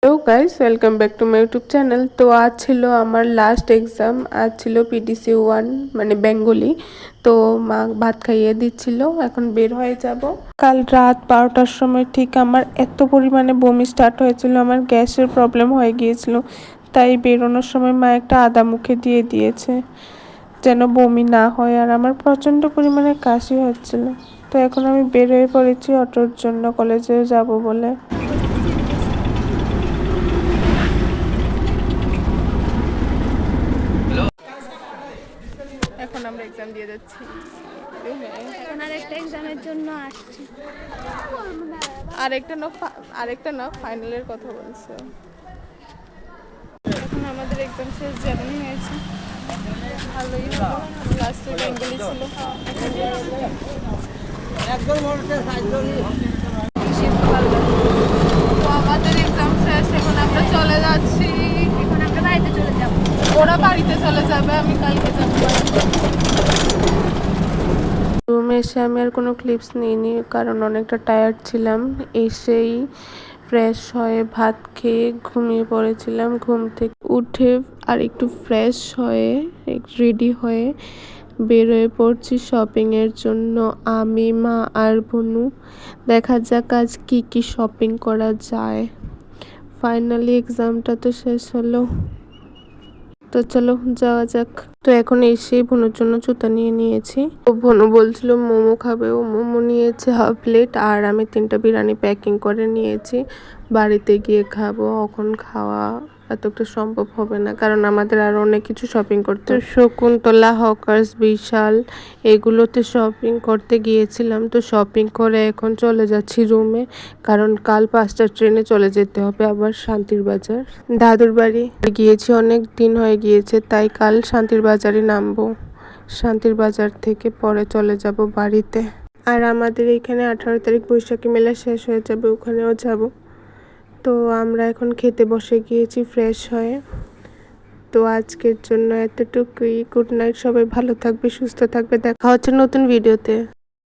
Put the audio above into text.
Hello guys, welcome back to my YouTube channel. তো আজ ছিল আমার লাস্ট এক্সাম। আজ ছিল পিডিসি 1 মানে বেঙ্গলি। তো মা ভাত খাইয়ে দিচ্ছিল, এখন বের হয়ে যাব। কাল রাত 12টার সময় ঠিক আমার এত পরিমাণে বমি স্টার্ট হয়েছিল, আমার গ্যাসের প্রবলেম হয়ে গিয়েছিল। তাই বেরোনোর সময় মা একটা আদা মুখে দিয়ে দিয়েছে যেন বমি না হয়। আর আমার প্রচণ্ড পরিমাণে কাশি হচ্ছিল। তো এখন আমি বের হয়ে পড়েছি অটোর জন্য, কলেজে যাব বলে। এখন আমরা এক্সাম দিয়ে যাচ্ছি। এখন আরেকটা এক্সামের জন্য আসছি। আরেকটা না ফাইনালের কথা বলছে। এখন আমাদের এক্সাম শেষ যেমনই হয়েছে, ভালোই হলো। লাস্টে বেঙ্গলি ছিল। তো আমাদের এক্সাম শেষ, এখন আমরা চলে যাচ্ছি। এখন আমরা বাড়িতে চলে যাব। ওরা বাড়িতে চলে যাবে, আমি কালকে যাব। রুমে এসে আমি আর কোনো ক্লিপস নিইনি, কারণ অনেকটা টায়ার্ড ছিলাম। এসেই ফ্রেশ হয়ে ভাত খেয়ে ঘুমিয়ে পড়েছিলাম। ঘুম থেকে উঠে আর একটু ফ্রেশ হয়ে রেডি হয়ে বেরোয় পড়ছি শপিংয়ের জন্য। আমি, মা আর বনু। দেখা যাক আজ কি কি শপিং করা যায়। ফাইনালি এক্সামটা তো শেষ হলো, তো চলো যাওয়া যাক। তো এখন এসেই বোনের জন্য জুতা নিয়ে নিয়েছি। ও বোনও বলছিল মোমো খাবে, ও মোমো নিয়েছে হাফ প্লেট, আর আমি 3টা বিরিয়ানি প্যাকিং করে নিয়েছি। বাড়িতে গিয়ে খাবো। এখন খাওয়া এতটা সম্ভব হবে না, কারণ আমাদের আরও অনেক কিছু শপিং করতে। শকুন্তলা, হকার্স, বিশাল এগুলোতে শপিং করতে গিয়েছিলাম। তো শপিং করে এখন চলে যাচ্ছি রুমে, কারণ কাল 5টার ট্রেনে চলে যেতে হবে আবার শান্তির বাজার। দাদুর বাড়ি গিয়েছি, অনেক দিন হয়ে গিয়েছে, তাই কাল শান্তির বাজারে নামবো। শান্তির বাজার থেকে পরে চলে যাব বাড়িতে। আর আমাদের এখানে 18 তারিখ বৈশাখী মেলা শেষ হয়ে যাবে, ওখানেও যাব। তো আমরা এখন খেতে বসে গিয়েছি ফ্রেশ হয়ে। তো আজকের জন্য এতটুকুই। গুড নাইট, সবাই ভালো থাকবে, সুস্থ থাকবে। দেখা হচ্ছে নতুন ভিডিওতে।